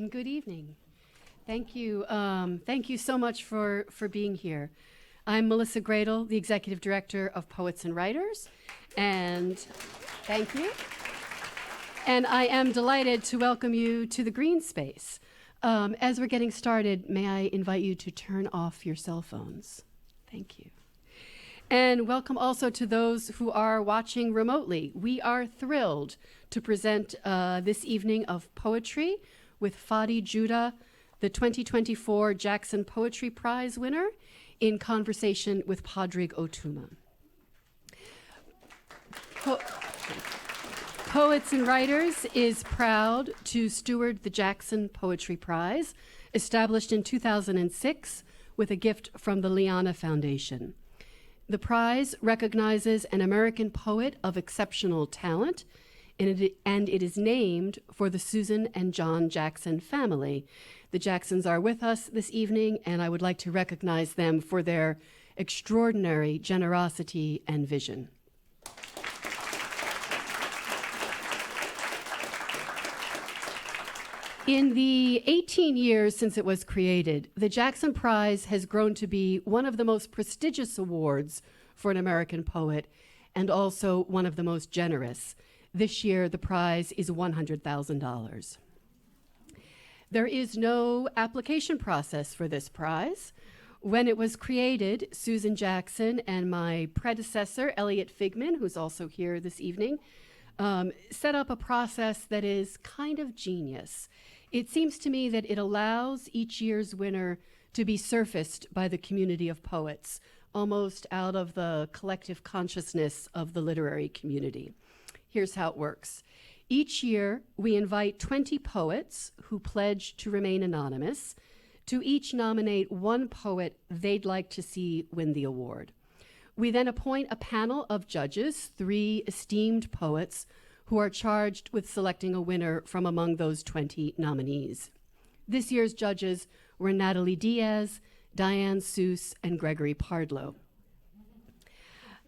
and good evening. Thank you. Thank you so much for being here. I'm Melissa Gradle, the Executive Director of Poets and Writers, and thank you. And I am delighted to welcome you to the Greene Space. As we're getting started, may I invite you to turn off your cell phones? Thank you. And welcome also to those who are watching remotely. We are thrilled to present this evening of poetry with Fady Joudah, the 2024 Jackson Poetry Prize winner, in conversation with Pádraig Ó Tuama. Poets and Writers is proud to steward the Jackson Poetry Prize, established in 2006 with a gift from the Liana Foundation. The prize recognizes an American poet of exceptional talent, and it is named for the Susan and John Jackson family. The Jacksons are with us this evening, and I would like to recognize them for their extraordinary generosity and vision. In the 18 years since it was created, the Jackson Prize has grown to be one of the most prestigious awards for an American poet, and also one of the most generous. This year, the prize is $100,000. There is no application process for this prize. When it was created, Susan Jackson and my predecessor, Elliot Figman, who's also here this evening, set up a process that is kind of genius. It seems to me that it allows each year's winner to be surfaced by the community of poets, almost out of the collective consciousness of the literary community. Here's how it works. Each year, we invite 20 poets who pledge to remain anonymous to each nominate one poet they'd like to see win the award. We then appoint a panel of judges, 3 esteemed poets, who are charged with selecting a winner from among those 20 nominees. This year's judges were Natalie Diaz, Diane Seuss, and Gregory Pardlo.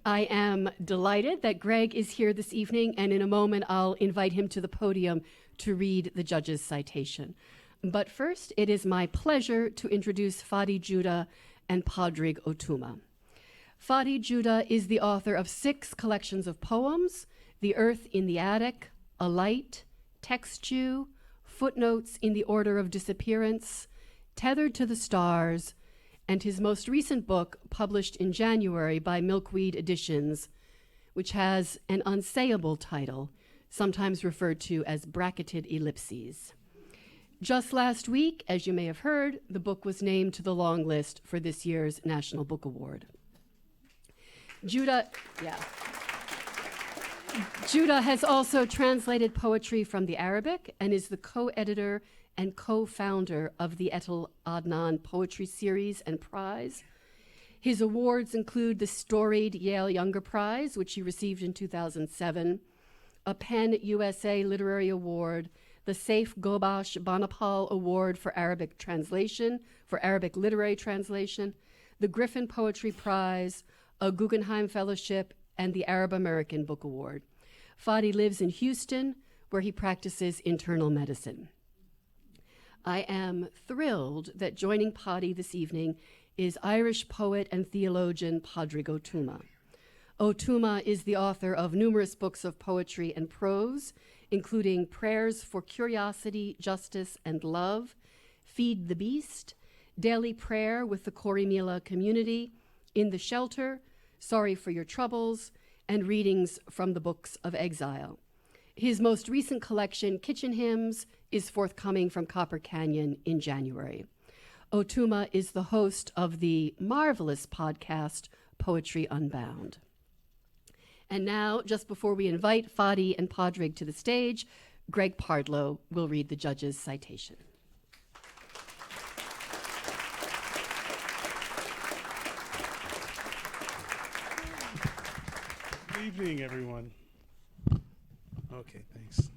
I am delighted that Greg is here this evening, and in a moment I'll invite him to the podium to read the judge's citation. But first, it is my pleasure to introduce Fady Joudah and Pádraig Ó Tuama. Fady Joudah is the author of 6 collections of poems: The Earth in the Attic, A Light, Text You, Footnotes in the Order of Disappearance, Tethered to the Stars, and his most recent book, published in January by Milkweed Editions, which has an unsayable title, sometimes referred to as bracketed ellipses. Just last week, as you may have heard, the book was named to the long list for this year's National Book Award. Joudah has also translated poetry from the Arabic and is the co-editor and co-founder of the Etel Adnan Poetry Series and Prize. His awards include the storied Yale Younger Prize, which he received in 2007, a PEN USA Literary Award, the Saif Gobash Banapal Award for Arabic Translation, for Arabic Literary Translation, the Griffin Poetry Prize, a Guggenheim Fellowship, and the Arab American Book Award. Fady lives in Houston, where he practices internal medicine. I am thrilled that joining Fady this evening is Irish poet and theologian Pádraig Ó Tuama. Ó Tuama is the author of numerous books of poetry and prose, including Prayers for Curiosity, Justice, and Love, Feed the Beast, Daily Prayer with the Corrymeela Community, In the Shelter, Sorry for Your Troubles, and readings from the Books of Exile. His most recent collection, Kitchen Hymns, is forthcoming from Copper Canyon in January. Ó Tuama is the host of the marvelous podcast, Poetry Unbound. And now, just before we invite Fady and Pádraig to the stage, Greg Pardlo will read the judge's citation. Good evening, everyone. Okay, thanks.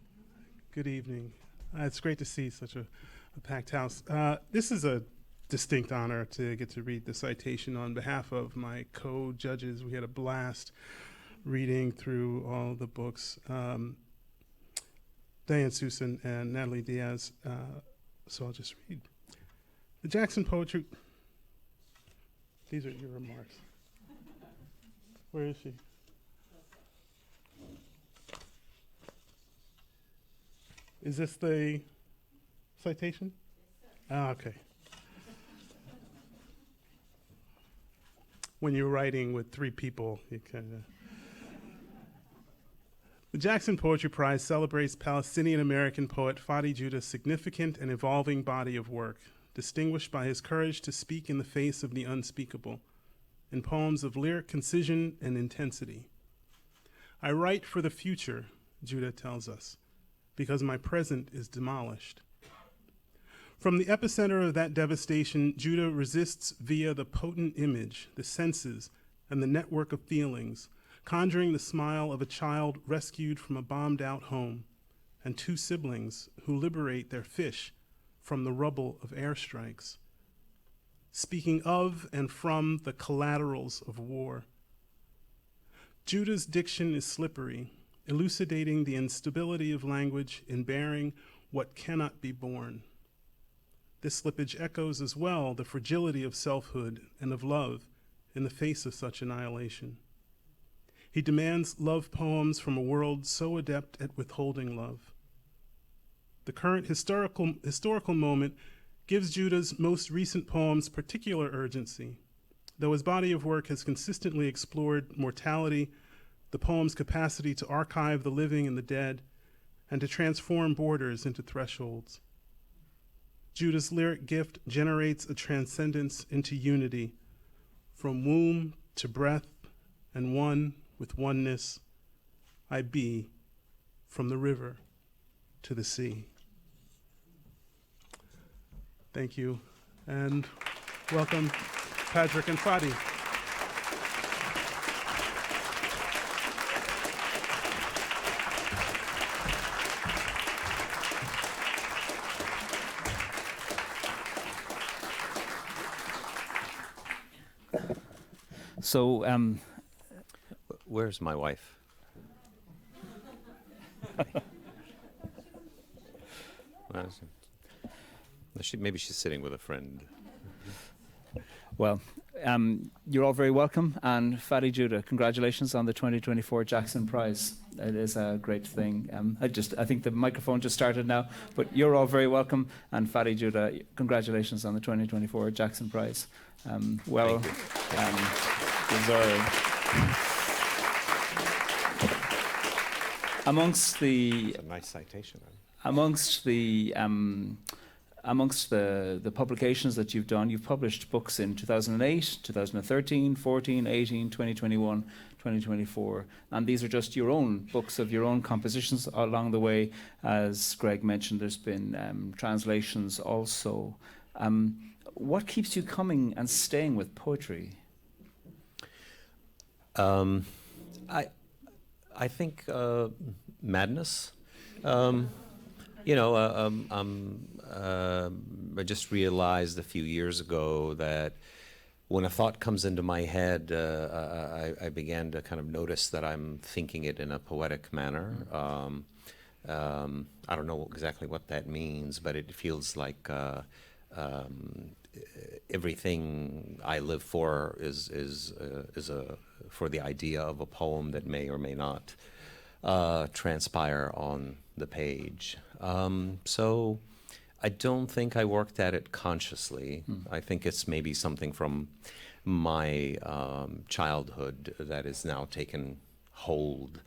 Good evening. It's great to see such a packed house. This is a distinct honor to get to read the citation on behalf of my co-judges. We had a blast reading through all the books. Diane Seuss and Natalie Diaz So I'll just read. The Jackson Poetry. These are your remarks. Where is she? Is this the citation? Ah, okay. When you're writing with three people, you kind of. The Jackson Poetry Prize celebrates Palestinian-American poet Fady Joudah's significant and evolving body of work, distinguished by his courage to speak in the face of the unspeakable, in poems of lyric concision and intensity. I write for the future, Joudah tells us, because my present is demolished. From the epicenter of that devastation, Joudah resists via the potent image, the senses, and the network of feelings, conjuring the smile of a child rescued from a bombed-out home, and two siblings who liberate their fish from the rubble of airstrikes. Speaking of and from the collaterals of war. Joudah's diction is slippery, elucidating the instability of language in bearing what cannot be born. This slippage echoes as well the fragility of selfhood and of love in the face of such annihilation. He demands love poems from a world so adept at withholding love. The current historical moment gives Joudah's most recent poems particular urgency, though his body of work has consistently explored mortality, the poem's capacity to archive the living and the dead, and to transform borders into thresholds. Joudah's lyric gift generates a transcendence into unity, from womb to breath, and one with oneness, I be, from the river to the sea. Thank you, and welcome, Pádraig and Fady. So, where's my wife? Maybe she's sitting with a friend. well, you're all very welcome, and Fady Joudah, congratulations on the 2024 Jackson Prize. It is a great thing. I think the microphone just started now, but you're all very welcome, and Fady Joudah, congratulations on the 2024 Jackson Prize. Well deserved. Amongst the That's a nice citation. amongst the publications that you've done, you've published books in 2008, 2013, 14, 18, 2021, 2024, and these are just your own books of your own compositions along the way. As Greg mentioned, there's been translations also. What keeps you coming and staying with poetry? I think madness. I just realized a few years ago that when a thought comes into my head, I began to kind of notice that I'm thinking it in a poetic manner. I don't know exactly what that means, but it feels like everything I live for is for the idea of a poem that may or may not transpire on the page. So I don't think I worked at it consciously. I think it's maybe something from my childhood that is now taken hold.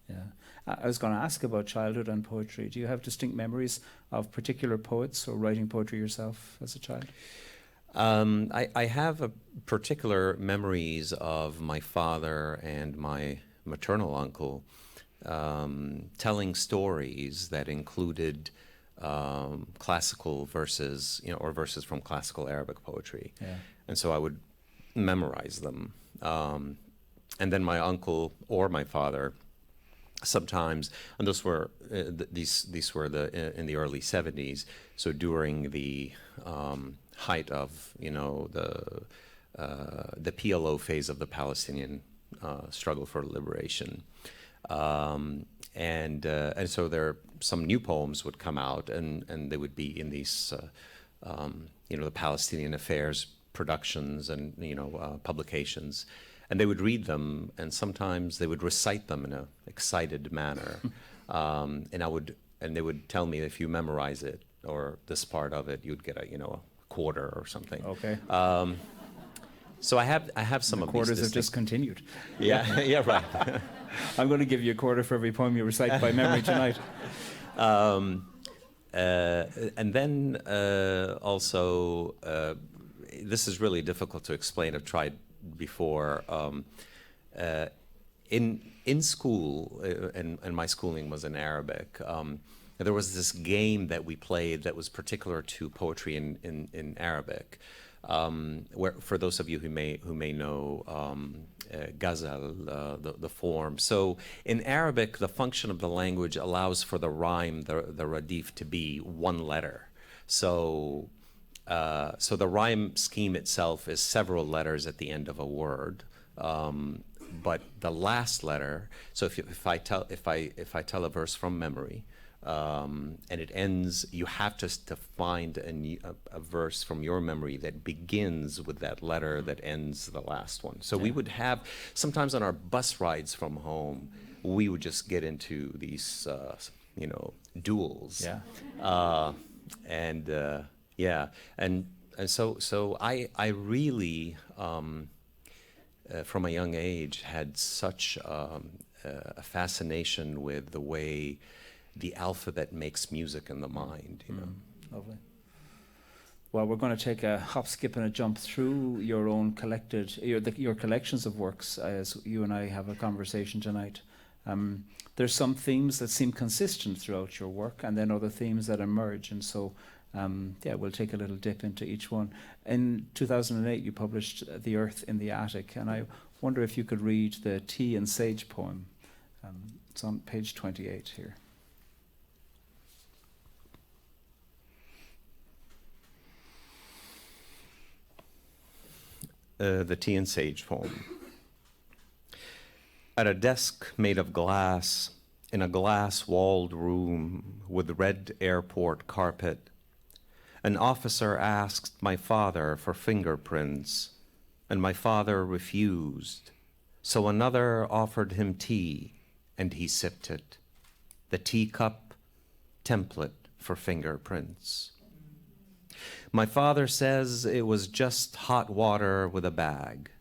Yeah. I was going to ask about childhood and poetry. Do you have distinct memories of particular poets or writing poetry yourself as a child? I have particular memories of my father and my maternal uncle telling stories that included classical verses, or verses from classical Arabic poetry. Yeah. And so I would memorize them. And then my uncle or my father sometimes, and those were these were in the early 70s, so during the height of the PLO phase of the Palestinian struggle for liberation, and so some new poems would come out, and they would be in these, the Palestinian Affairs productions and publications, and they would read them, and sometimes they would recite them in an excited manner, and they would tell me, if you memorize it or this part of it, you'd get a quarter or something. Okay. So I have some of these. Quarters have just continued. Yeah, yeah, right. I'm going to give you a quarter for every poem you recite by memory tonight. And then also, this is really difficult to explain. I've tried before. In school, and my schooling was in Arabic. There was this game that we played that was particular to poetry in Arabic. Where, for those of you who may know ghazal, the form. So in Arabic, the function of the language allows for the rhyme, the radif, to be one letter. So the rhyme scheme itself is several letters at the end of a word. But the last letter. So if I tell a verse from memory. And it ends, you have to find a verse from your memory that begins with that letter that ends the last one. So we would have, sometimes on our bus rides from home, we would just get into these, duels. Yeah. And so I really, from a young age, had such a fascination with the way the alphabet makes music in the mind, Lovely. Well, we're going to take a hop, skip, and a jump through your own your collections of works as you and I have a conversation tonight. There's some themes that seem consistent throughout your work, and then other themes that emerge. And so, we'll take a little dip into each one. In 2008, you published The Earth in the Attic, and I wonder if you could read the Tea and Sage poem. It's on page 28 here. The Tea and Sage poem. At a desk made of glass, in a glass-walled room with red airport carpet, an officer asked my father for fingerprints, and my father refused. So another offered him tea, and he sipped it. The teacup, template for fingerprints. My father says it was just hot water with a bag.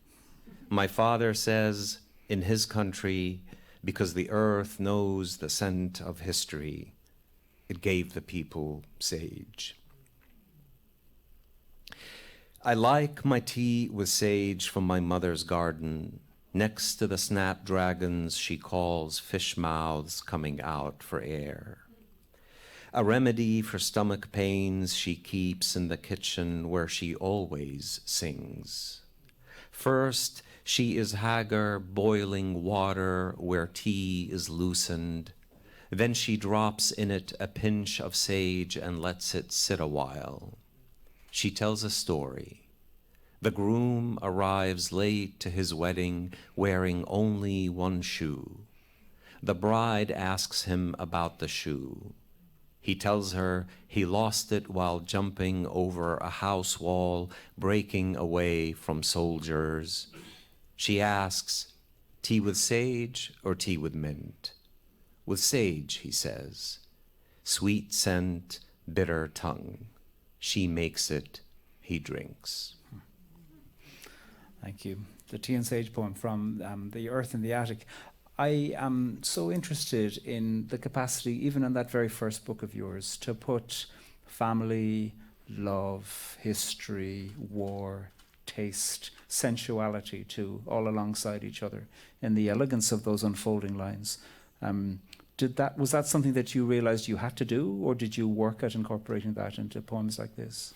My father says in his country, because the earth knows the scent of history, it gave the people sage. I like my tea with sage from my mother's garden, next to the snapdragons she calls fish mouths coming out for air. A remedy for stomach pains she keeps in the kitchen where she always sings. First, she is Hagar boiling water where tea is loosened. Then she drops in it a pinch of sage and lets it sit a while. She tells a story. The groom arrives late to his wedding wearing only one shoe. The bride asks him about the shoe. He tells her he lost it while jumping over a house wall, breaking away from soldiers. She asks, tea with sage or tea with mint? With sage, he says. Sweet scent, bitter tongue. She makes it, he drinks. Thank you. The Tea and Sage poem from The Earth in the Attic. I am so interested in the capacity, even in that very first book of yours, to put family, love, history, war, taste, sensuality too, all alongside each other, in the elegance of those unfolding lines. Was that something that you realized you had to do, or did you work at incorporating that into poems like this?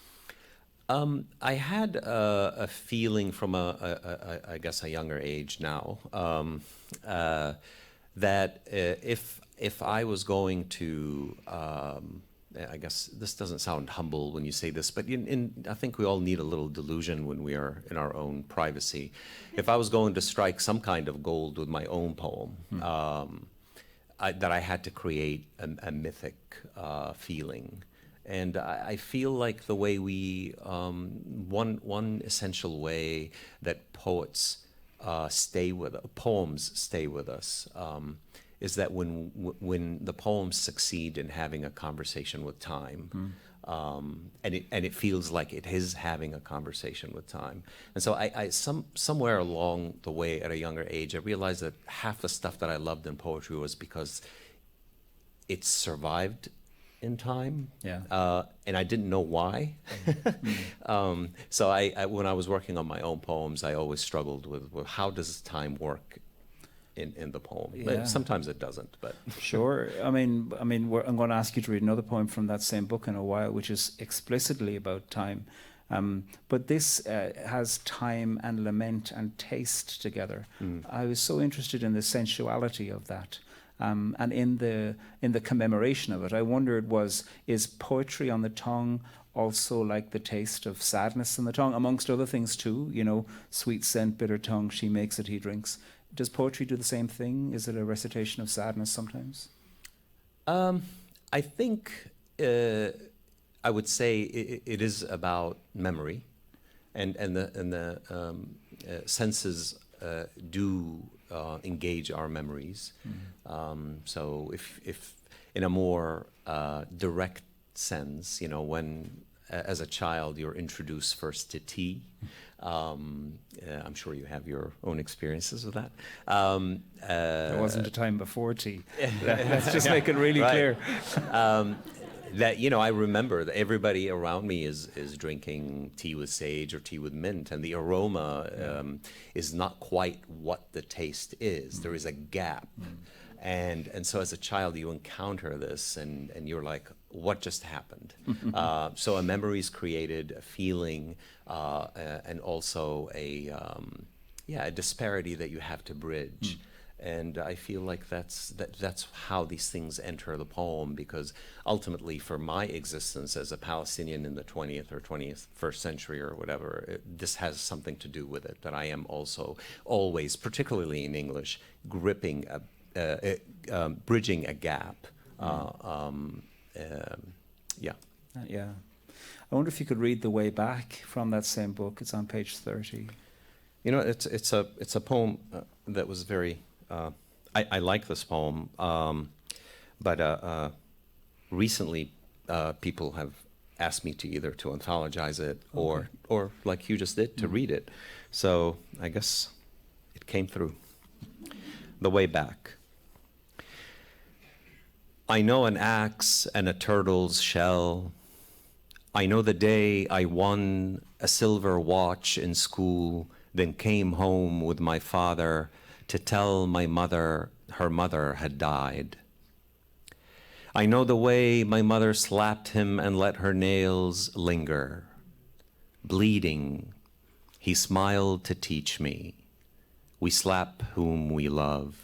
I had a feeling from I guess a younger age now, that if I was going to, I guess this doesn't sound humble when you say this, but I think we all need a little delusion when we are in our own privacy. If I was going to strike some kind of gold with my own poem, that I had to create a mythic feeling. And I feel like the way we, one essential way that poems stay with us, is that when the poems succeed in having a conversation with time, and it feels like it is having a conversation with time. And so somewhere along the way at a younger age, I realized that half the stuff that I loved in poetry was because it survived in time. Yeah. And I didn't know why. So when I was working on my own poems, I always struggled with how does time work in the poem. Yeah. But sometimes it doesn't, but Sure. I mean, I'm going to ask you to read another poem from that same book in a while, which is explicitly about time. But this has time and lament and taste together. I was so interested in the sensuality of that. And in the commemoration of it, I wondered, is poetry on the tongue also like the taste of sadness on the tongue, amongst other things too? You know, sweet scent, bitter tongue, she makes it, he drinks. Does poetry do the same thing? Is it a recitation of sadness sometimes? I think I would say it is about memory, and the senses do engage our memories. So if in a more direct sense, you know, when as a child you're introduced first to tea. I'm sure you have your own experiences with that. There wasn't a time before tea. Let's just make it really clear. That, you know, I remember that everybody around me is drinking tea with sage or tea with mint, and the aroma is not quite what the taste is. There is a gap. And so as a child you encounter this and you're like, what just happened? So a memory is created, a feeling, and also a disparity that you have to bridge. And I feel like that's how these things enter the poem, because ultimately for my existence as a Palestinian in the 20th or 21st century or whatever, this has something to do with it, that I am also always, particularly in English, bridging a gap. Yeah. I wonder if you could read The Way Back from that same book. It's on page 30. You know, it's a poem that was very. I like this poem, but recently people have asked me to either to anthologize it or like you just did, to read it. So I guess it came through. The Way Back. I know an axe and a turtle's shell. I know the day I won a silver watch in school, then came home with my father to tell my mother her mother had died. I know the way my mother slapped him and let her nails linger. Bleeding, he smiled to teach me. We slap whom we love.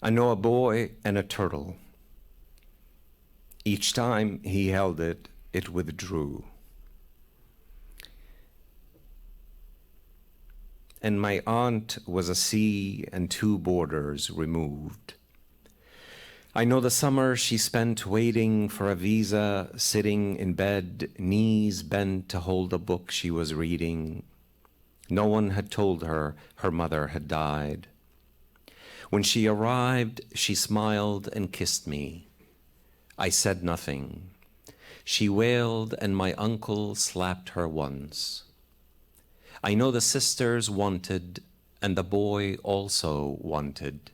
I know a boy and a turtle. Each time he held it, it withdrew. And my aunt was a sea and two borders removed. I know the summer she spent waiting for a visa, sitting in bed, knees bent to hold a book she was reading. No one had told her her mother had died. When she arrived, she smiled and kissed me. I said nothing. She wailed, and my uncle slapped her once. I know the sisters wanted, and the boy also wanted,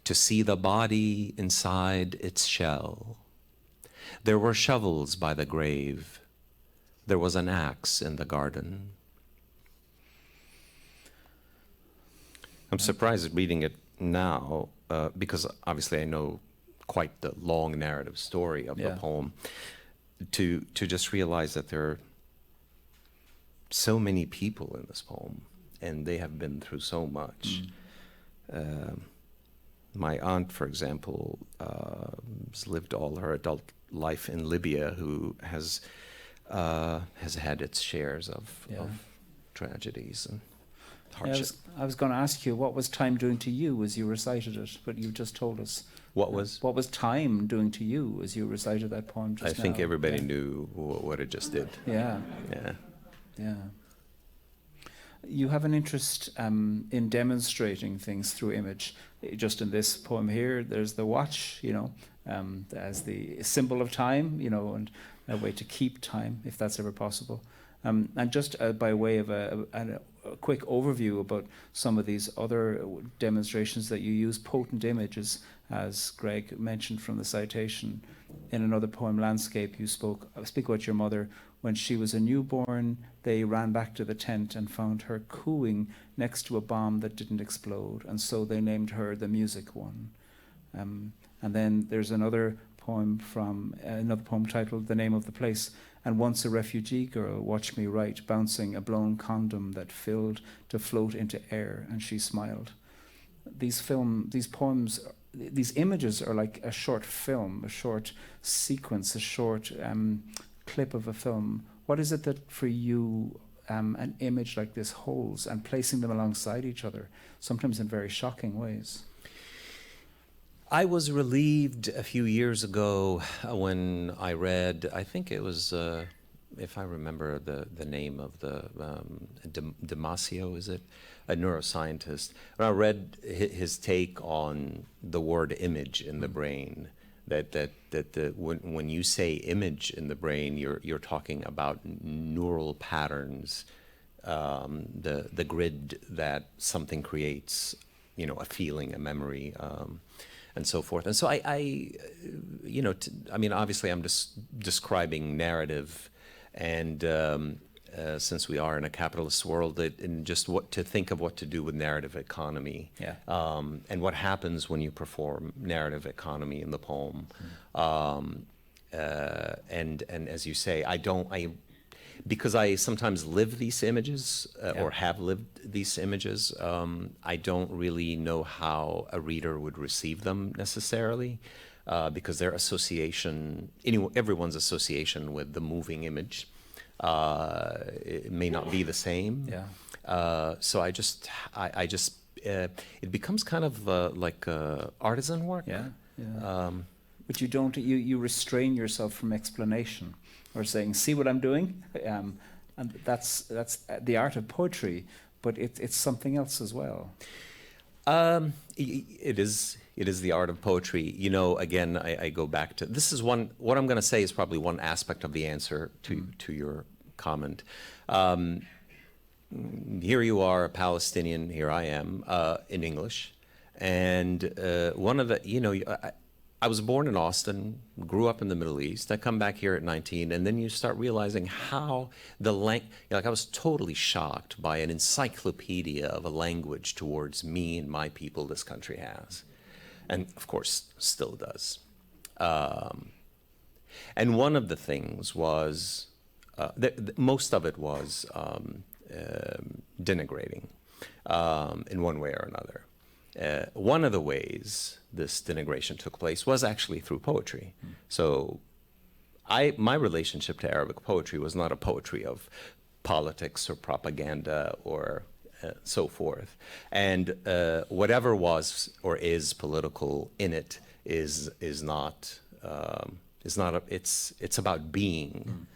to see the body inside its shell. There were shovels by the grave. There was an axe in the garden. I'm surprised at reading it now, because obviously I know quite the long narrative story of the poem, to just realize that there are so many people in this poem, and they have been through so much. My aunt, for example, has lived all her adult life in Libya, who has has had its shares of tragedies and hardships. I was going to ask you, what was time doing to you as you recited it? But you just told us. What was time doing to you as you recited that poem just I now? think everybody knew what it just did. Yeah. Yeah. Yeah. You have an interest in demonstrating things through image. Just in this poem here, there's the watch, you know, as the symbol of time, you know, and a way to keep time, if that's ever possible. And just by way of a quick overview about some of these other demonstrations that you use, potent images, as Greg mentioned from the citation. In another poem, Landscape, you speak about your mother. When she was a newborn, they ran back to the tent and found her cooing next to a bomb that didn't explode, and so they named her the Music One. And then there's another poem titled The Name of the Place. And once a refugee girl watched me write, bouncing a blown condom that filled to float into air, and she smiled. These poems, these images are like a short film, a short sequence, a short clip of a film. What is it that for you an image like this holds, and placing them alongside each other, sometimes in very shocking ways? I was relieved a few years ago when I read, I think it was, if I remember the name of the, Damasio, is it? A neuroscientist. When I read his take on the word image in the brain, when you say image in the brain, you're talking about neural patterns, the grid that something creates, you know, a feeling, a memory, and so forth. And so I mean, obviously I'm just describing narrative, and since we are in a capitalist world, and just what to think of what to do with narrative economy, and what happens when you perform narrative economy in the poem. And as you say, because I sometimes live these images or have lived these images, I don't really know how a reader would receive them necessarily, because their association, everyone's association with the moving image, it may not be the same. So I just it becomes kind of like artisan work. But you don't. You restrain yourself from explanation, or saying, "See what I'm doing," and that's the art of poetry. But it's something else as well. It is the art of poetry. You know, again, I go back to this is one. What I'm going to say is probably one aspect of the answer to your comment. Here you are, a Palestinian. Here I am in English, and one of the, you know, I was born in Austin, grew up in the Middle East. I come back here at 19, and then you start realizing how like I was totally shocked by an encyclopedia of a language towards me and my people this country has, and of course still does. And one of the things was, most of it was denigrating in one way or another. One of the ways this denigration took place was actually through poetry. So my relationship to Arabic poetry was not a poetry of politics or propaganda or so forth. And whatever was or is political in it is not it's about being.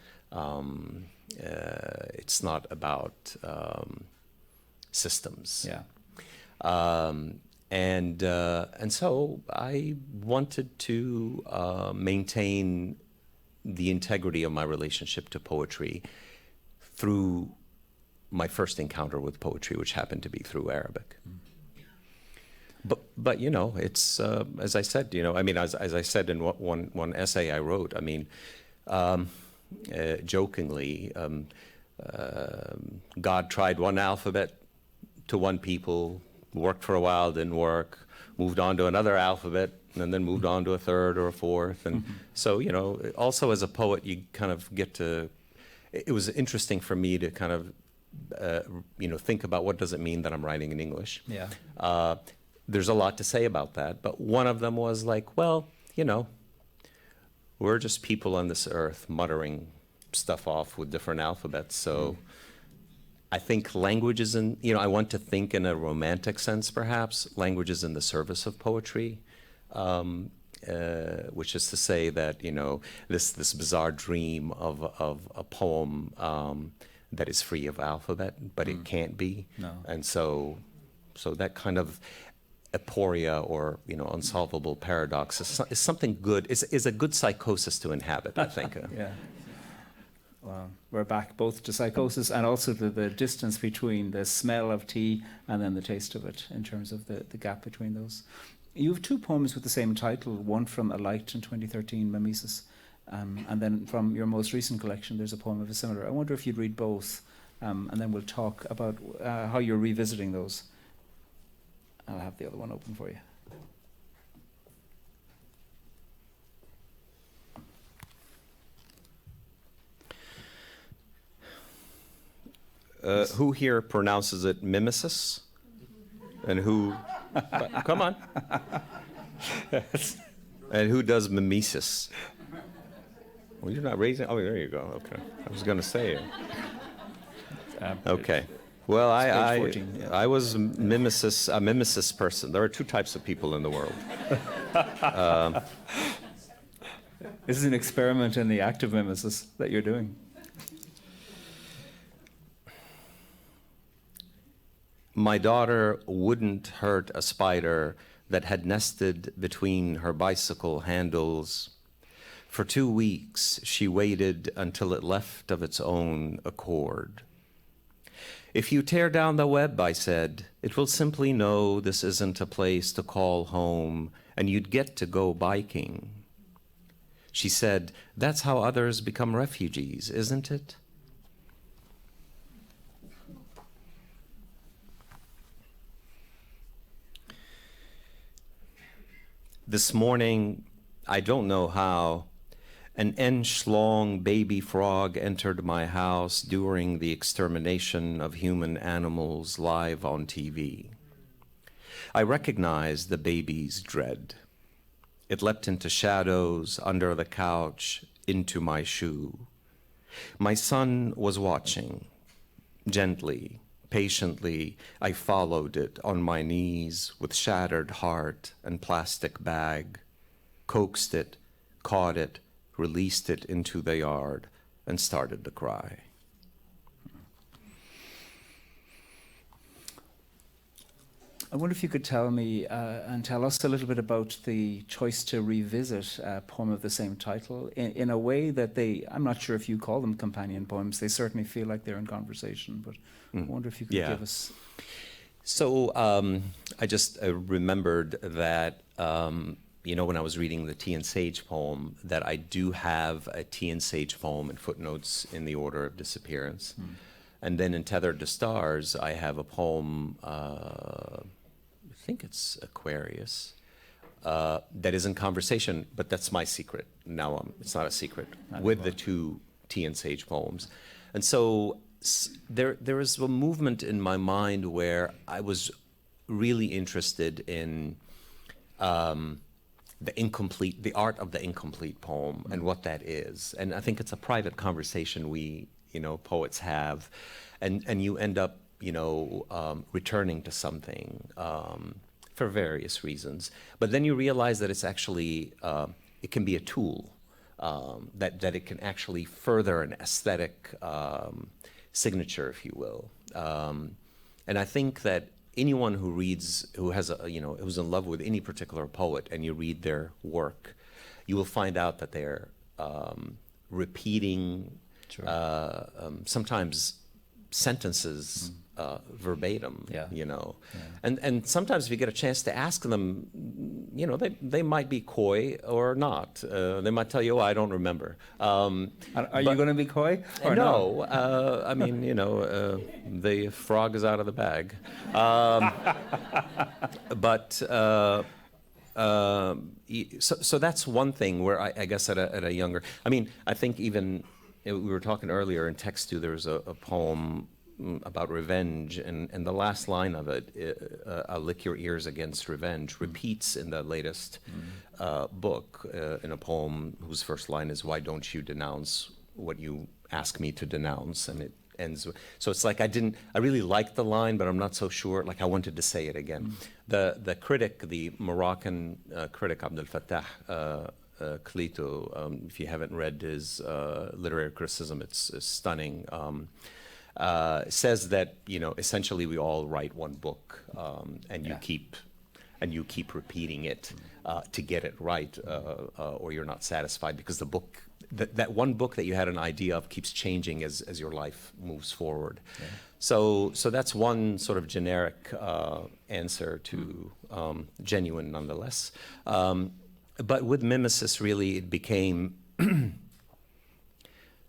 It's not about systems. And so I wanted to maintain the integrity of my relationship to poetry through my first encounter with poetry, which happened to be through Arabic. But you know, it's as I said, you know, I mean, as I said in one essay I wrote, I mean, jokingly, God tried one alphabet to one people, worked for a while, didn't work, moved on to another alphabet, and then moved on to a third or a fourth. And so, you know, also as a poet, you kind of get to, it was interesting for me to kind of, you know, think about what does it mean that I'm writing in English. There's a lot to say about that, but one of them was like, well, you know, we're just people on this earth muttering stuff off with different alphabets. So I think language is in, I want to think in a romantic sense, perhaps. Language is in the service of poetry, which is to say that, this bizarre dream of a poem that is free of alphabet, but it can't be. No. And so that kind of aporia or, unsolvable paradox is something good, is a good psychosis to inhabit, I think. Yeah. Well, we're back both to psychosis and also to the distance between the smell of tea and then the taste of it, in terms of the gap between those. You have two poems with the same title, one from A Light in 2013, Mimesis, and then from your most recent collection, there's a poem of a similar. I wonder if you'd read both, and then we'll talk about how you're revisiting those. I'll have the other one open for you. Who here pronounces it mimesis? And who, come on. And who does mimesis? Well, you're not raising, oh, there you go, okay. I was gonna say it. Okay. Well, page 14, yeah. I was a mimesis person. There are two types of people in the world. This is an experiment in the act of mimesis that you're doing. My daughter wouldn't hurt a spider that had nested between her bicycle handles. For 2 weeks, she waited until it left of its own accord. If you tear down the web, I said, it will simply know this isn't a place to call home, and you'd get to go biking. She said, that's how others become refugees, isn't it? This morning, I don't know how, an inch-long baby frog entered my house during the extermination of human animals live on TV. I recognized the baby's dread. It leapt into shadows, under the couch, into my shoe. My son was watching. Gently, patiently, I followed it on my knees with shattered heart and plastic bag, coaxed it, caught it, released it into the yard, and started to cry. I wonder if you could tell me and tell us a little bit about the choice to revisit a poem of the same title in a way that I'm not sure if you call them companion poems, they certainly feel like they're in conversation, but I wonder if you could give us... So I just remembered that, when I was reading the Tea and Sage poem, that I do have a Tea and Sage poem and footnotes in the order of disappearance. And then in Tethered to Stars, I have a poem, I think it's Aquarius, that is in conversation, but that's my secret. Now it's not a secret, with the two Tea and Sage poems. And so there is a movement in my mind where I was really interested in the art of the incomplete poem and what that is. And I think it's a private conversation we, poets have, and you end up, returning to something for various reasons. But then you realize that it's actually, it can be a tool, that it can actually further an aesthetic signature, if you will. And I think that anyone who reads, who's in love with any particular poet, and you read their work, you will find out that they're repeating sometimes sentences verbatim, and sometimes if you get a chance to ask them, they might be coy or not. They might tell you, I don't remember. Are you going to be coy? Or no, I mean, the frog is out of the bag. So that's one thing where I guess at a younger, I think even, we were talking earlier in Text 2, there's a poem about revenge, and the last line of it, I'll lick your ears against revenge, repeats in the latest book in a poem whose first line is, why don't you denounce what you ask me to denounce, and it ends with, so it's like I really liked the line, but I'm not so sure, like I wanted to say it again. The critic, the Moroccan critic Abdel Fattah Klito, if you haven't read his literary criticism, it's stunning, says that, you know, essentially we all write one book, and you keep repeating it to get it right, or you're not satisfied, because the book, that one book that you had an idea of keeps changing as your life moves forward. Yeah. So that's one sort of generic answer to genuine nonetheless. But with Mimesis, really, it became, it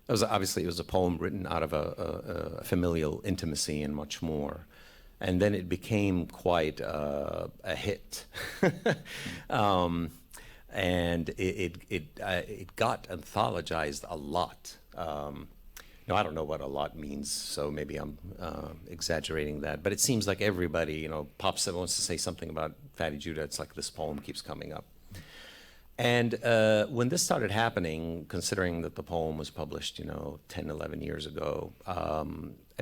was a poem written out of a familial intimacy and much more. And then it became quite a hit. And it got anthologized a lot. Now, I don't know what a lot means, so maybe I'm exaggerating that. But it seems like everybody, you know, pops up, wants to say something about Fady Joudah. It's like this poem keeps coming up. And when this started happening, considering that the poem was published, you know, 10, 11 years ago, I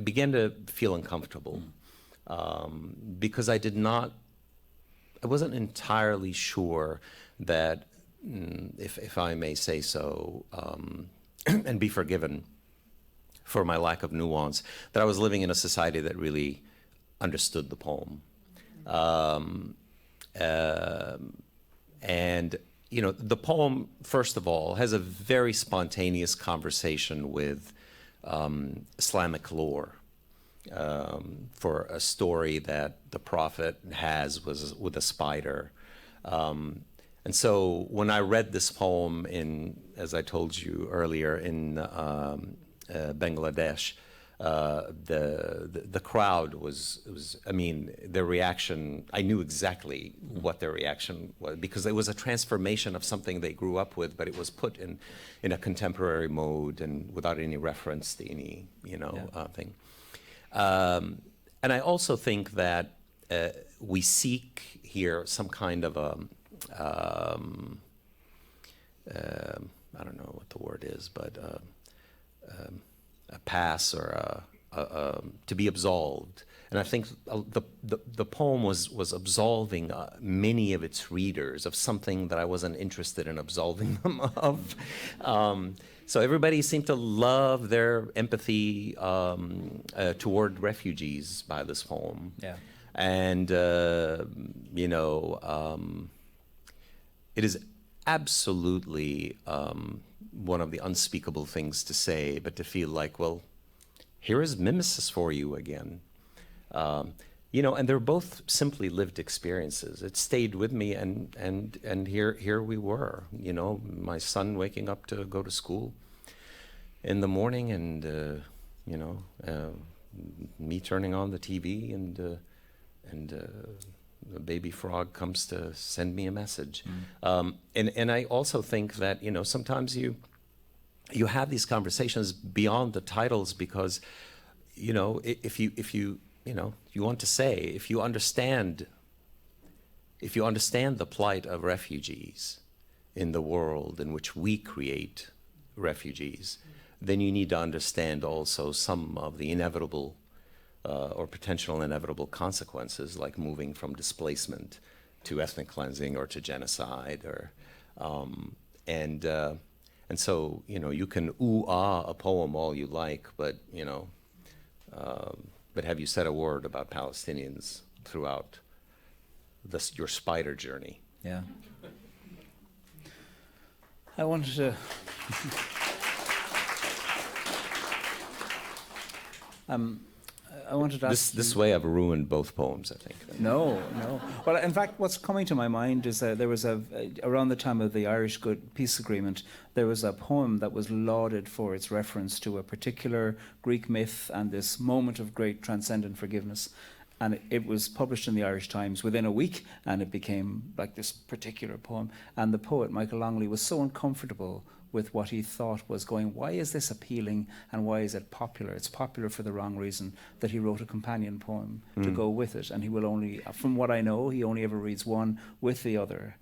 began to feel uncomfortable because I wasn't entirely sure that, if I may say so, and be forgiven for my lack of nuance, that I was living in a society that really understood the poem. And, you know, the poem, first of all, has a very spontaneous conversation with Islamic lore. For a story that the prophet was with a spider. And so when I read this poem as I told you earlier, in Bangladesh, the crowd was, I mean, their reaction, I knew exactly what their reaction was, because it was a transformation of something they grew up with, but it was put in a contemporary mode and without any reference to any, you know, thing. And I also think that we seek here some kind of I don't know what the word is, but a pass or to be absolved. And I think the poem was absolving many of its readers of something that I wasn't interested in absolving them of. So everybody seemed to love their empathy toward refugees by this poem. Yeah. And, you know, it is absolutely one of the unspeakable things to say, but to feel like, well, here is Mimesis for you again. You know, and they're both simply lived experiences. It stayed with me, and here we were. You know, my son waking up to go to school in the morning, and you know, me turning on the TV, and the baby frog comes to send me a message. And I also think that, you know, sometimes you have these conversations beyond the titles, because, you know, if you you know, you want to say, if you understand the plight of refugees in the world in which we create refugees, then you need to understand also some of the inevitable or potential inevitable consequences, like moving from displacement to ethnic cleansing or to genocide, or and so, you know, you can ooh-ah a poem all you like, but, you know, but have you said a word about Palestinians throughout your spider journey? Yeah. I wanted to to ask this way I've ruined both poems, I think. No. Well, in fact, what's coming to my mind is that there was around the time of the Irish Good Peace Agreement, there was a poem that was lauded for its reference to a particular Greek myth and this moment of great transcendent forgiveness. And it was published in the Irish Times within a week, and it became like this particular poem. And the poet, Michael Longley, was so uncomfortable with what he thought was going, why is this appealing and why is it popular? It's popular for the wrong reason, that he wrote a companion poem to go with it, and he will only, from what I know, he only ever reads one with the other,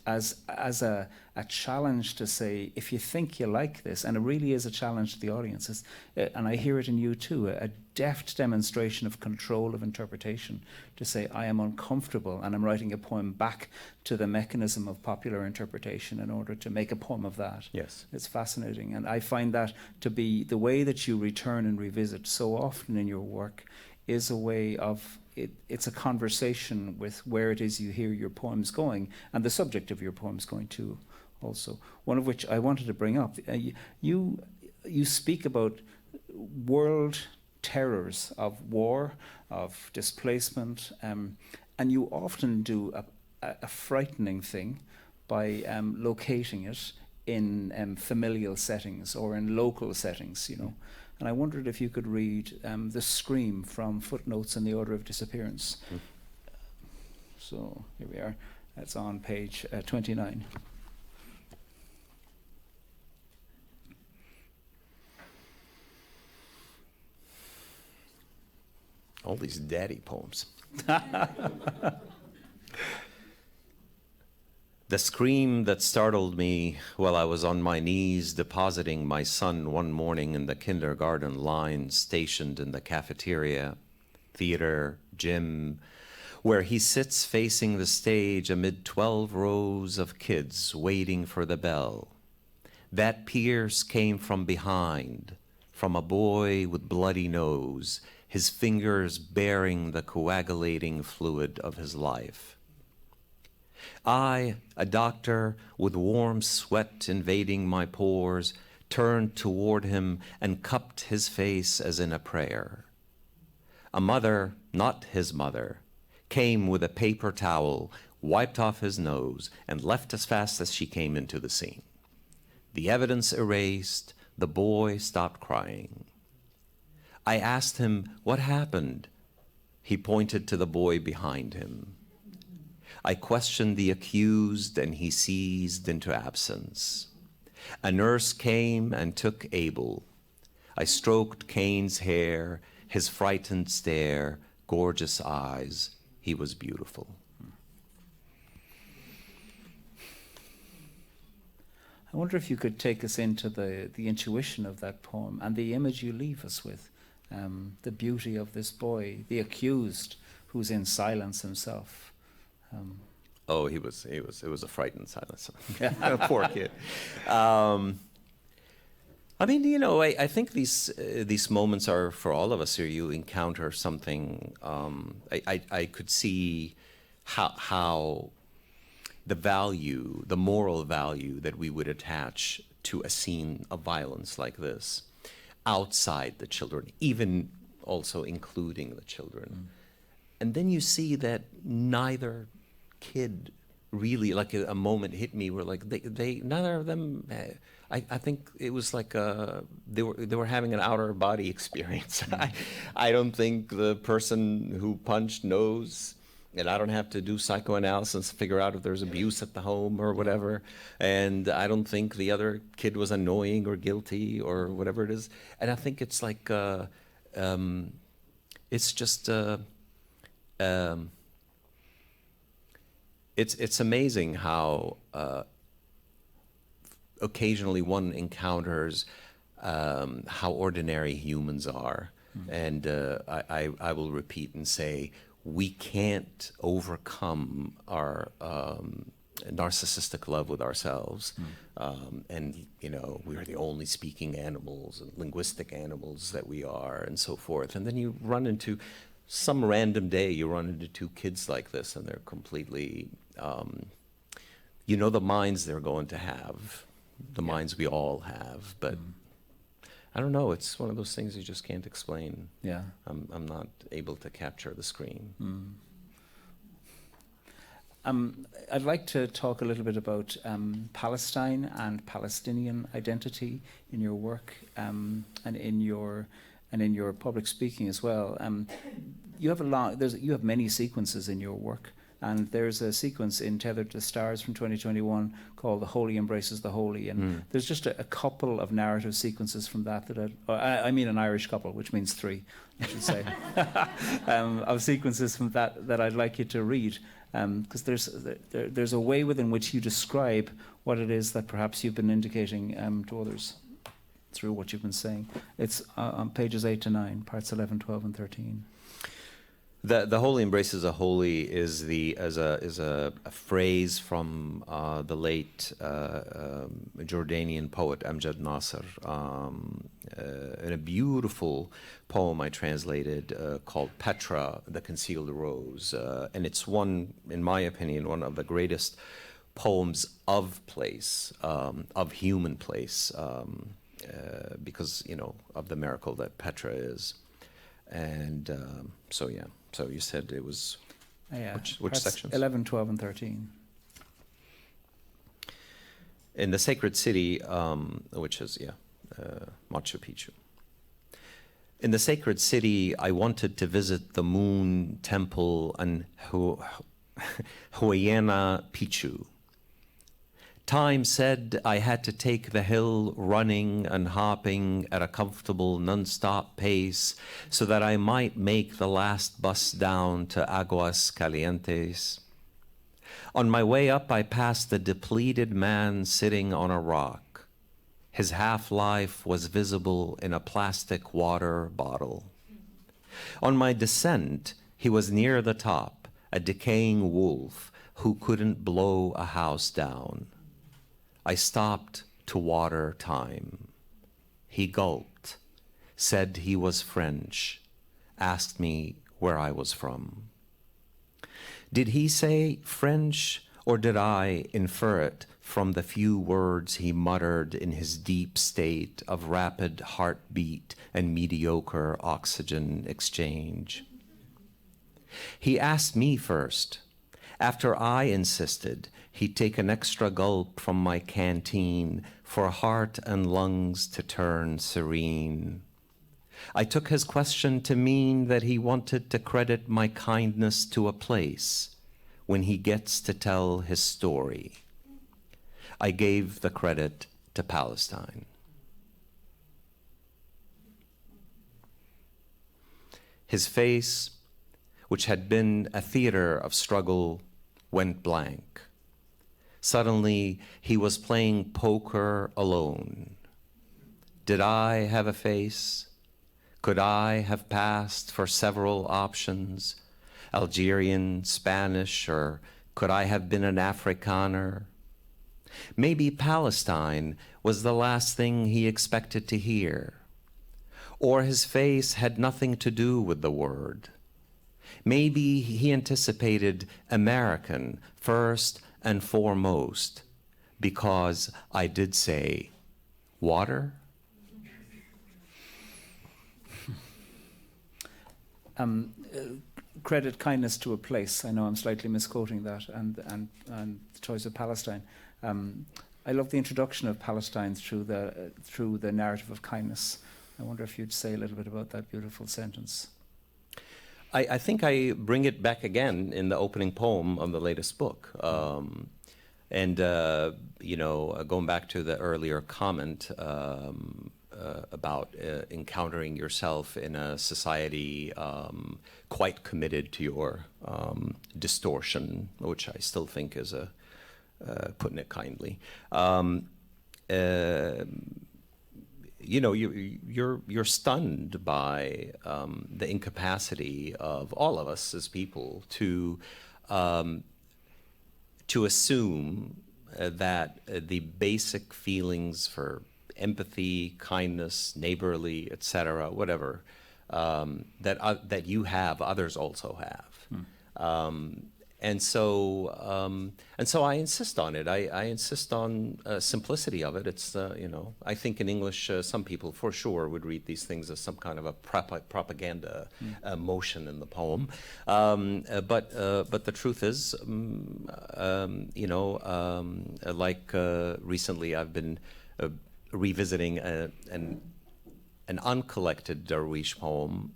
as a challenge to say, if you think you like this, and it really is a challenge to the audience, and I hear it in you too, a deft demonstration of control of interpretation, to say, I am uncomfortable and I'm writing a poem back to the mechanism of popular interpretation in order to make a poem of that. Yes. It's fascinating, and I find that to be the way that you return and revisit so often in your work is a way of, it's a conversation with where it is you hear your poems going, and the subject of your poems going too also. One of which I wanted to bring up, you speak about world terrors of war, of displacement, and you often do a frightening thing by locating it in familial settings or in local settings, you know. And I wondered if you could read the scream from Footnotes in the Order of Disappearance. So here we are. That's on page 29. All these daddy poems. The scream that startled me while I was on my knees depositing my son one morning in the kindergarten line stationed in the cafeteria, theater, gym, where he sits facing the stage amid 12 rows of kids waiting for the bell. That pierce came from behind, from a boy with bloody nose, his fingers bearing the coagulating fluid of his life. I, a doctor with warm sweat invading my pores, turned toward him and cupped his face as in a prayer. A mother, not his mother, came with a paper towel, wiped off his nose, and left as fast as she came into the scene. The evidence erased, the boy stopped crying. I asked him what happened. He pointed to the boy behind him. I questioned the accused, and he seized into absence. A nurse came and took Abel. I stroked Cain's hair, his frightened stare, gorgeous eyes. He was beautiful. I wonder if you could take us into the intuition of that poem and the image you leave us with, the beauty of this boy, the accused, who's in silence himself. It was a frightened silence. Poor kid. I mean, you know, I think these moments are for all of us here. You encounter something. I could see how the value, the moral value that we would attach to a scene of violence like this, outside the children, even also including the children. And then you see that neither kid really, like a moment hit me where like they neither of them, I think it was like they were having an outer body experience. I don't think the person who punched knows, and I don't have to do psychoanalysis to figure out if there's abuse at the home or whatever, and I don't think the other kid was annoying or guilty or whatever it is. And I think it's like it's just it's amazing how occasionally one encounters how ordinary humans are. And I will repeat and say, we can't overcome our narcissistic love with ourselves. And, you know, we are the only speaking animals and linguistic animals that we are, and so forth. And then you run into some random day, you run into two kids like this, and they're completely, you know, the minds they're going to have, the minds we all have, but I don't know, it's one of those things you just can't explain. Yeah. I'm not able to capture the scream. I'd like to talk a little bit about Palestine and Palestinian identity in your work, and in your public speaking as well. You have you have many sequences in your work And there's a sequence in Tethered to Stars from 2021 called The Holy Embraces the Holy. And there's just a couple of narrative sequences from that I mean an Irish couple, which means three, I should say, of sequences from that I'd like you to read. Because there's a way within which you describe what it is that perhaps you've been indicating to others through what you've been saying. It's on pages 8 to 9, parts 11, 12, and 13. The Holy Embraces a Holy is a phrase from the late Jordanian poet Amjad Nasser, in a beautiful poem I translated called Petra, the Concealed Rose. And it's one, in my opinion, one of the greatest poems of place, of human place, because, of the miracle that Petra is. And so you said it was, which sections? 11, 12, and 13. In the sacred city, which is, Machu Picchu. In the sacred city, I wanted to visit the moon temple and Huayna Picchu. Time said I had to take the hill running and hopping at a comfortable non-stop pace so that I might make the last bus down to Aguas Calientes. On my way up, I passed a depleted man sitting on a rock. His half-life was visible in a plastic water bottle. On my descent, he was near the top, a decaying wolf who couldn't blow a house down. I stopped to water time. He gulped, said he was French, asked me where I was from. Did he say French, or did I infer it from the few words he muttered in his deep state of rapid heartbeat and mediocre oxygen exchange? He asked me first. After I insisted, he'd take an extra gulp from my canteen for heart and lungs to turn serene. I took his question to mean that he wanted to credit my kindness to a place when he gets to tell his story. I gave the credit to Palestine. His face, which had been a theater of struggle, went blank. Suddenly, he was playing poker alone. Did I have a face? Could I have passed for several options? Algerian, Spanish, or could I have been an Afrikaner? Maybe Palestine was the last thing he expected to hear. Or his face had nothing to do with the word. Maybe he anticipated American first and foremost, because I did say, water? Credit kindness to a place. I know I'm slightly misquoting that, and the choice of Palestine. I love the introduction of Palestine through the narrative of kindness. I wonder if you'd say a little bit about that beautiful sentence. I think I bring it back again in the opening poem of the latest book. Going back to the earlier comment about encountering yourself in a society quite committed to your distortion, which I still think is putting it kindly. You're stunned by the incapacity of all of us as people to assume that the basic feelings for empathy, kindness, neighborly, etc., whatever, that you have, others also have. And so I insist on it. I insist on simplicity of it. It's I think in English some people for sure would read these things as some kind of a propaganda motion in the poem. But the truth is, recently I've been revisiting an uncollected Darwish poem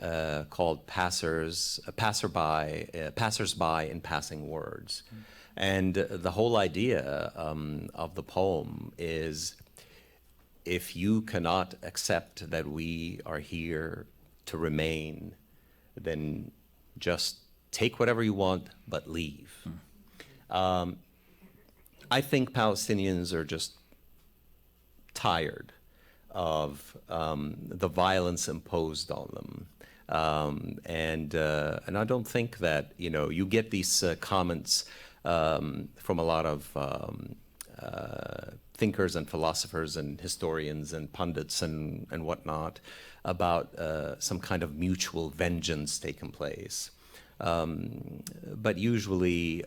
called Passersby in Passing Words. And the whole idea of the poem is, if you cannot accept that we are here to remain, then just take whatever you want, but leave. I think Palestinians are just tired of the violence imposed on them. And I don't think that, you get these comments from a lot of thinkers and philosophers and historians and pundits and whatnot about some kind of mutual vengeance taking place. But usually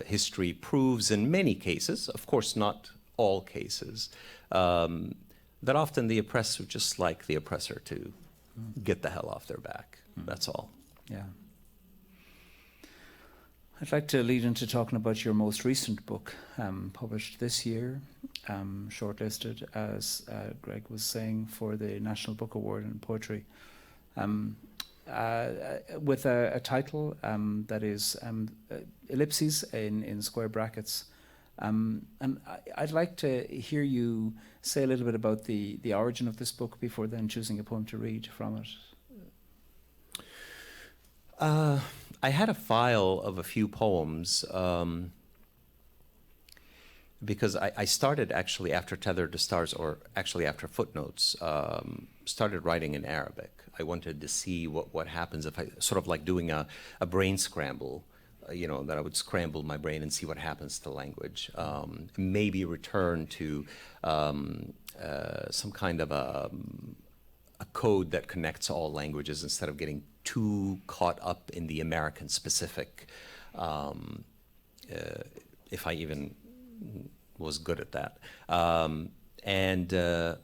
history proves in many cases, of course not all cases, that often the oppressed would just like the oppressor to get the hell off their back. That's all. Yeah. I'd like to lead into talking about your most recent book, published this year, shortlisted, as Greg was saying, for the National Book Award in Poetry, with a title that is ellipses in square brackets. And I'd like to hear you say a little bit about the origin of this book before then choosing a poem to read from it. I had a file of a few poems because I started actually after Tethered to Stars, or actually after Footnotes, started writing in Arabic. I wanted to see what happens if I, sort of like doing a brain scramble, that I would scramble my brain and see what happens to language. Maybe return to some kind of a code that connects all languages instead of getting too caught up in the American specific, if I even was good at that. And so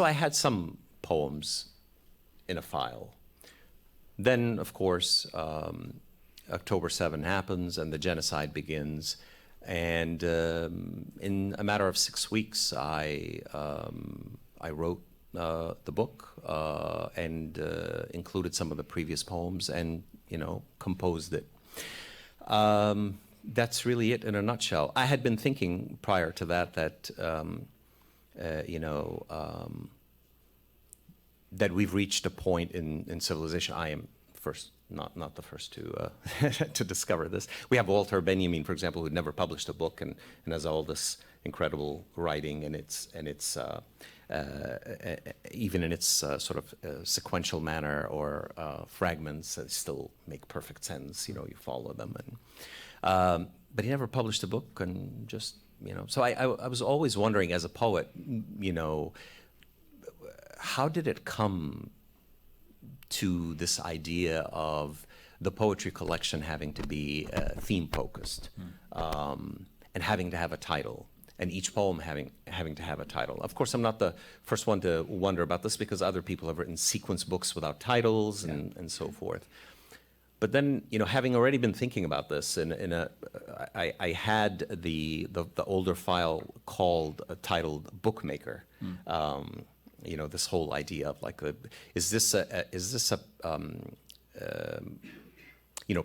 I had some poems in a file. Then, of course, October 7 happens and the genocide begins. And in a matter of 6 weeks, I wrote the book and included some of the previous poems and, composed it. That's really it in a nutshell. I had been thinking prior to that that we've reached a point in civilization. I am not the first to to discover this. We have Walter Benjamin, for example, who never published a book and has all this incredible writing, and it's even in its sort of sequential manner or fragments that still make perfect sense. You follow them, and but he never published a book, and just So I was always wondering, as a poet, how did it come to this idea of the poetry collection having to be theme focused, and having to have a title, and each poem having to have a title. Of course, I'm not the first one to wonder about this, because other people have written sequence books without titles and so forth. But then, having already been thinking about this, I had the older file titled Bookmaker. This whole idea of like, is this a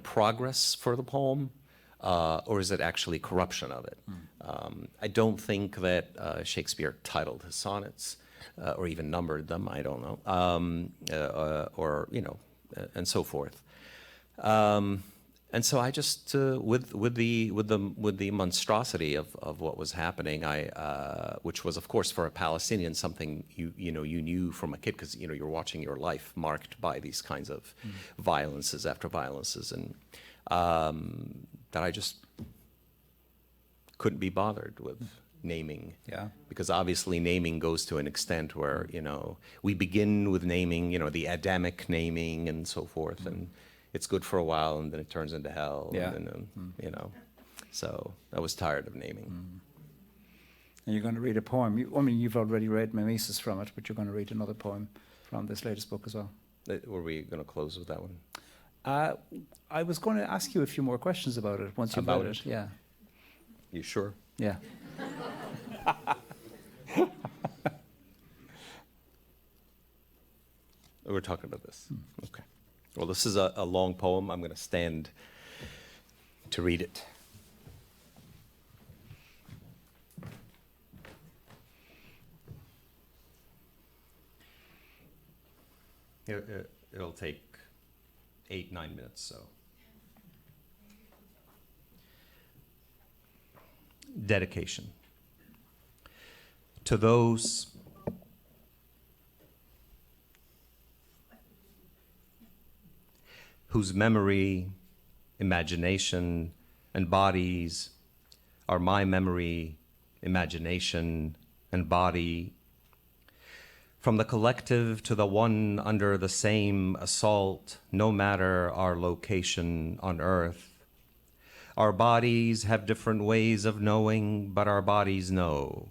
progress for the poem, or is it actually corruption of it? I don't think that Shakespeare titled his sonnets, or even numbered them. I don't know, and so forth. And so I just, with the monstrosity of what was happening, which was, of course, for a Palestinian something you knew from a kid, because you're watching your life marked by these kinds of violences after violences, and that I just couldn't be bothered with naming. Yeah. Because obviously naming goes to an extent where we begin with naming, the Adamic naming and so forth, and it's good for a while, and then it turns into hell. Yeah. And then, so I was tired of naming. And you're going to read a poem. You've already read Mimesis from it, but you're going to read another poem from this latest book as well. Were we going to close with that one? I was going to ask you a few more questions about it once you've read it. Yeah. You sure? Yeah. we're talking about this. Okay. Well, this is a long poem. I'm going to stand to read it. It'll take 8-9 minutes, so. Dedication. To those whose memory, imagination, and bodies are my memory, imagination, and body. From the collective to the one under the same assault, no matter our location on earth. Our bodies have different ways of knowing, but our bodies know.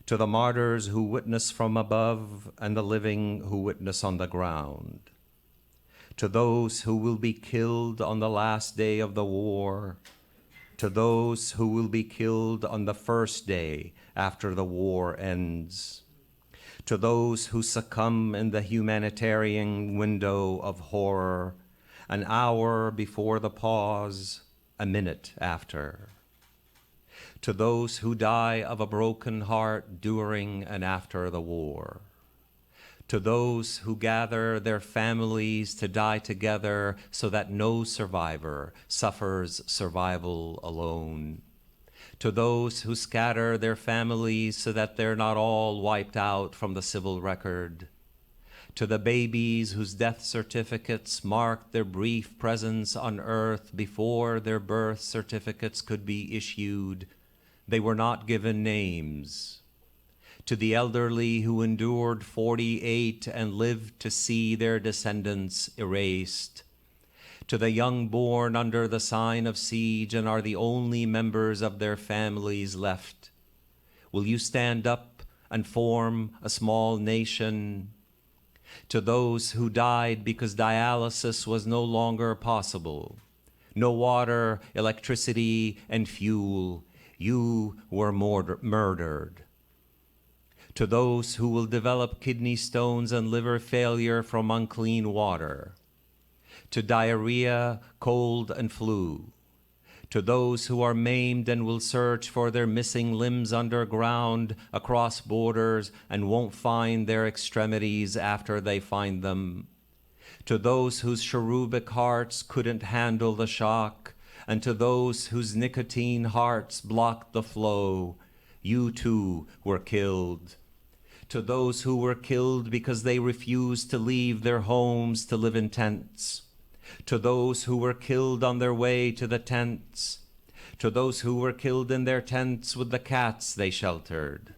To the martyrs who witness from above and the living who witness on the ground. To those who will be killed on the last day of the war. To those who will be killed on the first day after the war ends. To those who succumb in the humanitarian window of horror, an hour before the pause, a minute after. To those who die of a broken heart during and after the war. To those who gather their families to die together so that no survivor suffers survival alone. To those who scatter their families so that they're not all wiped out from the civil record. To the babies whose death certificates marked their brief presence on earth before their birth certificates could be issued, they were not given names. To the elderly who endured 48 and lived to see their descendants erased. To the young born under the sign of siege and are the only members of their families left. Will you stand up and form a small nation? To those who died because dialysis was no longer possible. No water, electricity, and fuel. You were murdered. To those who will develop kidney stones and liver failure from unclean water. To diarrhea, cold, and flu. To those who are maimed and will search for their missing limbs underground, across borders, and won't find their extremities after they find them. To those whose cherubic hearts couldn't handle the shock, and to those whose nicotine hearts blocked the flow, you too were killed. To those who were killed because they refused to leave their homes to live in tents. To those who were killed on their way to the tents. To those who were killed in their tents with the cats they sheltered.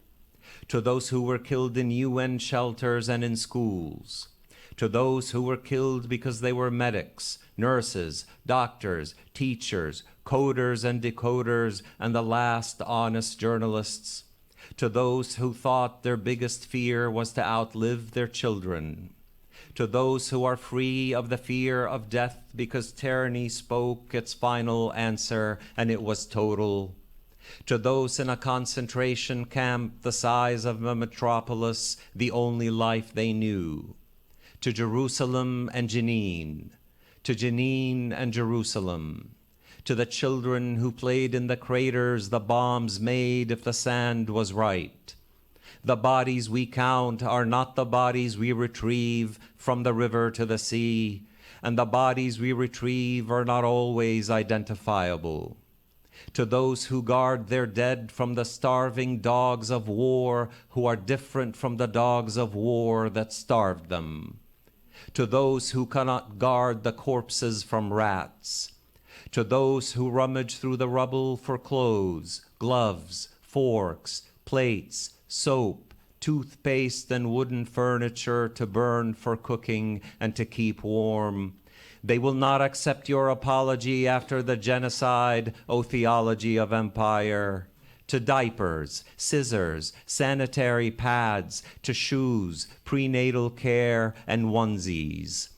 To those who were killed in UN shelters and in schools. To those who were killed because they were medics, nurses, doctors, teachers, coders and decoders, and the last honest journalists. To those who thought their biggest fear was to outlive their children. To those who are free of the fear of death because tyranny spoke its final answer and it was total. To those in a concentration camp the size of a metropolis, the only life they knew. To Jerusalem and Jenin. To Jenin and Jerusalem. To the children who played in the craters the bombs made if the sand was right. The bodies we count are not the bodies we retrieve from the river to the sea, and the bodies we retrieve are not always identifiable. To those who guard their dead from the starving dogs of war who are different from the dogs of war that starved them. To those who cannot guard the corpses from rats. To those who rummage through the rubble for clothes, gloves, forks, plates, soap, toothpaste, and wooden furniture to burn for cooking and to keep warm. They will not accept your apology after the genocide, O theology of empire. To diapers, scissors, sanitary pads, to shoes, prenatal care, and onesies.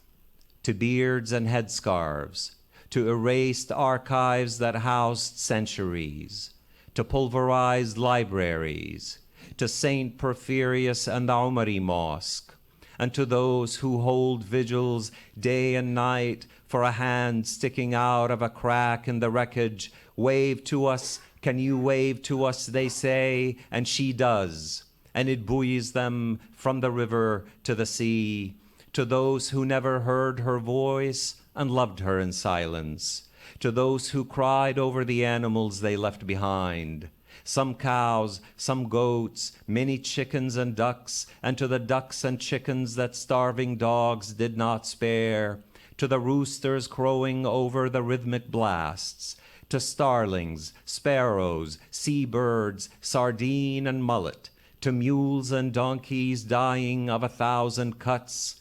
To beards and headscarves. To erased archives that housed centuries. To pulverized libraries. To St. Porphyrius and the Omari Mosque, and to those who hold vigils day and night for a hand sticking out of a crack in the wreckage. Wave to us, can you wave to us, they say, and she does, and it buoys them from the river to the sea. To those who never heard her voice and loved her in silence, to those who cried over the animals they left behind, some cows, some goats, many chickens and ducks, and to the ducks and chickens that starving dogs did not spare, to the roosters crowing over the rhythmic blasts, to starlings, sparrows, seabirds, sardine and mullet, to mules and donkeys dying of 1,000 cuts.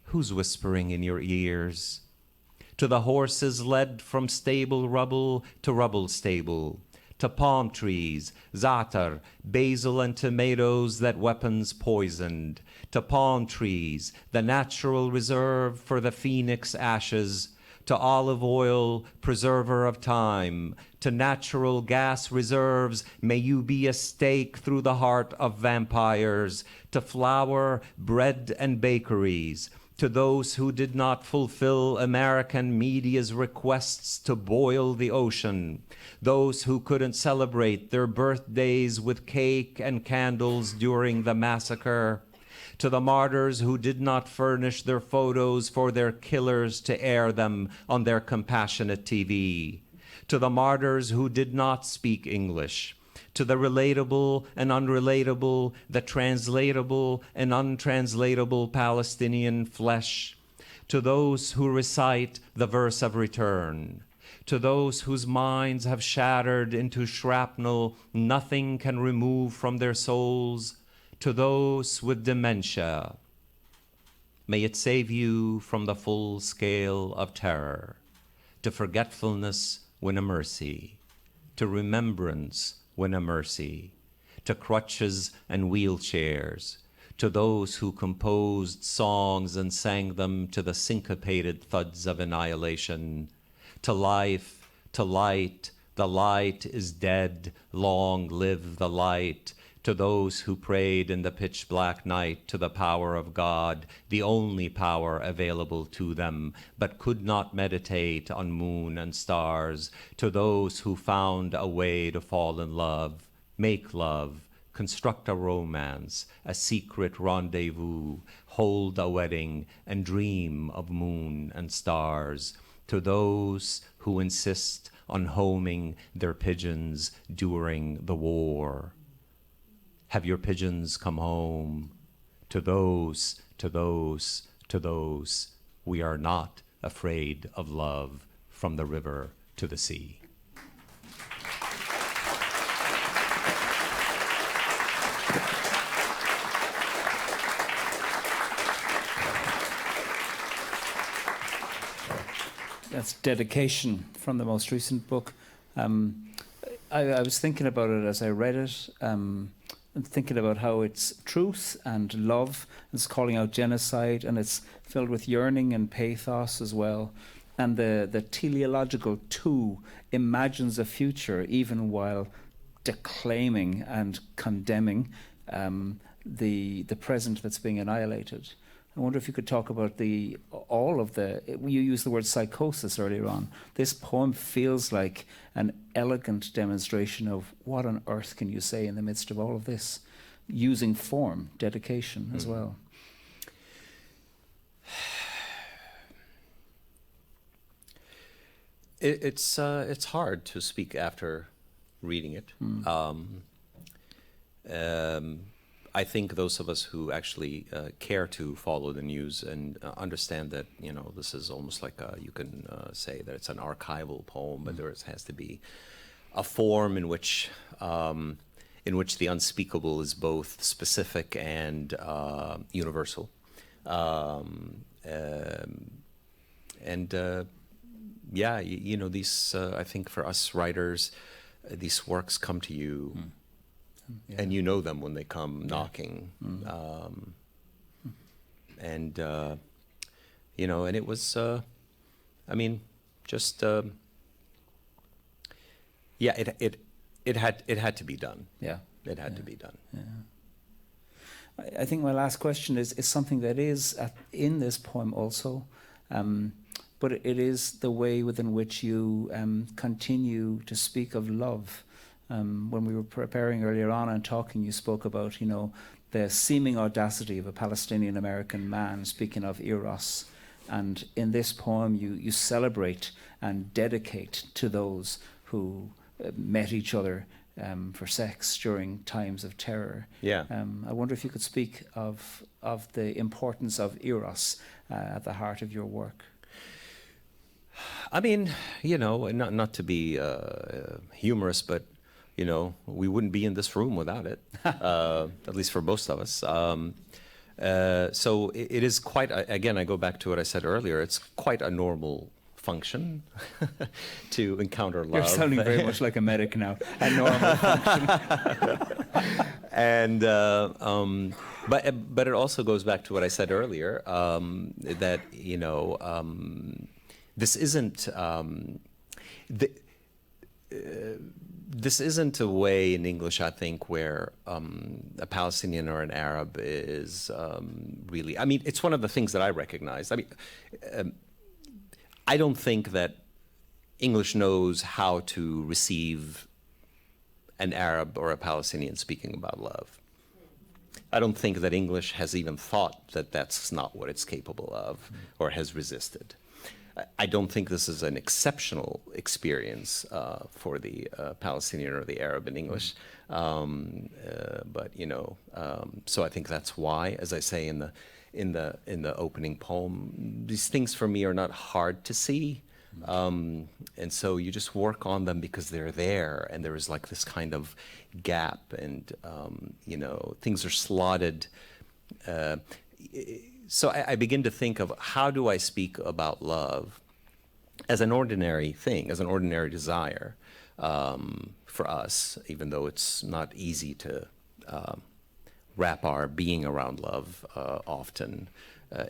Who's whispering in your ears? To the horses led from stable rubble to rubble stable, to palm trees, za'atar, basil and tomatoes that weapons poisoned, to palm trees, the natural reserve for the phoenix ashes, to olive oil, preserver of time, to natural gas reserves, may you be a stake through the heart of vampires, to flour, bread, and bakeries, to those who did not fulfill American media's requests to boil the ocean, those who couldn't celebrate their birthdays with cake and candles during the massacre, to the martyrs who did not furnish their photos for their killers to air them on their compassionate TV, to the martyrs who did not speak English, to the relatable and unrelatable, the translatable and untranslatable Palestinian flesh, to those who recite the verse of return, to those whose minds have shattered into shrapnel nothing can remove from their souls, to those with dementia. May it save you from the full scale of terror. To forgetfulness win a mercy, to remembrance win a mercy, to crutches and wheelchairs, to those who composed songs and sang them to the syncopated thuds of annihilation, to life, to light, the light is dead, long live the light, to those who prayed in the pitch black night to the power of God, the only power available to them, but could not meditate on moon and stars, to those who found a way to fall in love, make love, construct a romance, a secret rendezvous, hold a wedding, and dream of moon and stars, to those who insist on homing their pigeons during the war. Have your pigeons come home? To those, to those, to those, we are not afraid of love, from the river to the sea. That's dedication from the most recent book. I was thinking about it as I read it, and thinking about how it's truth and love, it's calling out genocide, and it's filled with yearning and pathos as well. And the teleological two imagines a future even while declaiming and condemning the present that's being annihilated. I wonder if you could talk about you used the word psychosis earlier on. This poem feels like an elegant demonstration of what on earth can you say in the midst of all of this, using form, dedication as well. It's hard to speak after reading it. I think those of us who actually care to follow the news and understand that, you know, this is almost like you can say that it's an archival poem, but there has to be a form in which the unspeakable is both specific and universal. You know, these, I think for us writers, these works come to you. Yeah. And you know them when they come knocking. You know, and it was, I mean, just, it had to be done. Yeah. It had to be done. Yeah. I think my last question is something that is in this poem also, but it is the way within which you continue to speak of love. When we were preparing earlier on and talking, you spoke about, you know, the seeming audacity of a Palestinian American man speaking of Eros. And in this poem, you celebrate and dedicate to those who met each other for sex during times of terror. Yeah. I wonder if you could speak of the importance of Eros at the heart of your work. I mean, you know, not to be humorous, but you know, we wouldn't be in this room without it, at least for most of us. So it is quite, again, I go back to what I said earlier, it's quite a normal function to encounter love. You're sounding very much like a medic now, a normal function. And, but it also goes back to what I said earlier, that, you know, this isn't, this isn't a way in English, I think, where a Palestinian or an Arab is really, I mean, it's one of the things that I recognize. I mean, I don't think that English knows how to receive an Arab or a Palestinian speaking about love. I don't think that English has even thought that that's not what it's capable of or has resisted. I don't think this is an exceptional experience for the Palestinian or the Arab in English, but you know, so I think that's why, as I say in the opening poem, these things for me are not hard to see, and so you just work on them because they're there, and there is like this kind of gap, and you know, things are slotted. So I begin to think of how do I speak about love as an ordinary thing, as an ordinary desire for us, even though it's not easy to wrap our being around love often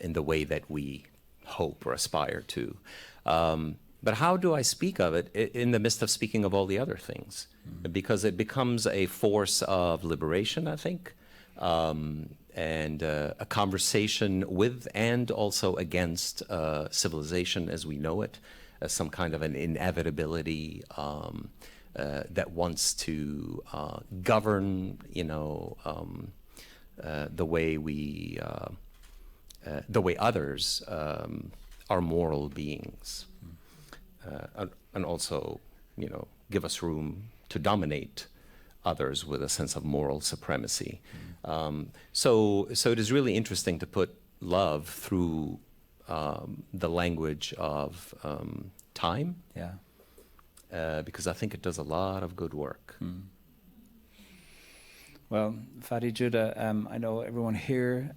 in the way that we hope or aspire to. But how do I speak of it in the midst of speaking of all the other things? Because it becomes a force of liberation, I think. And a conversation with and also against civilization as we know it, as some kind of an inevitability that wants to govern, you know, the way others are moral beings, and also, you know, give us room to dominate others with a sense of moral supremacy. So it is really interesting to put love through the language of time, because I think it does a lot of good work. Well, Fady Joudah, I know everyone here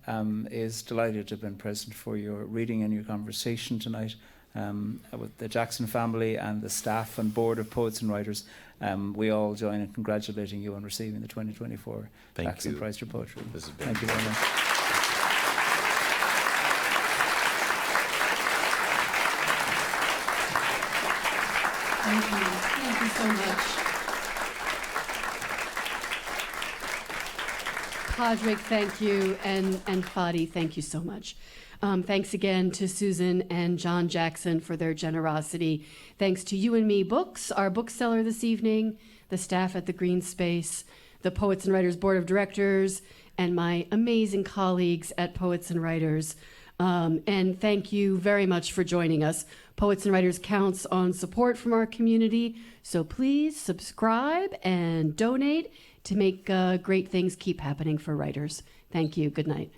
is delighted to have been present for your reading and your conversation tonight with the Jackson family and the staff and board of poets and writers. We all join in congratulating you on receiving the 2024 Jackson Prize for Poetry. Thank you very much. Thank you. Thank you so much. Pádraig, thank you, and Fady, thank you so much. Thanks again to Susan and John Jackson for their generosity. Thanks to You and Me Books, our bookseller this evening, the staff at the Greene Space, the Poets and Writers Board of Directors, and my amazing colleagues at Poets and Writers. And thank you very much for joining us. Poets and Writers counts on support from our community, so please subscribe and donate to make great things keep happening for writers. Thank you. Good night.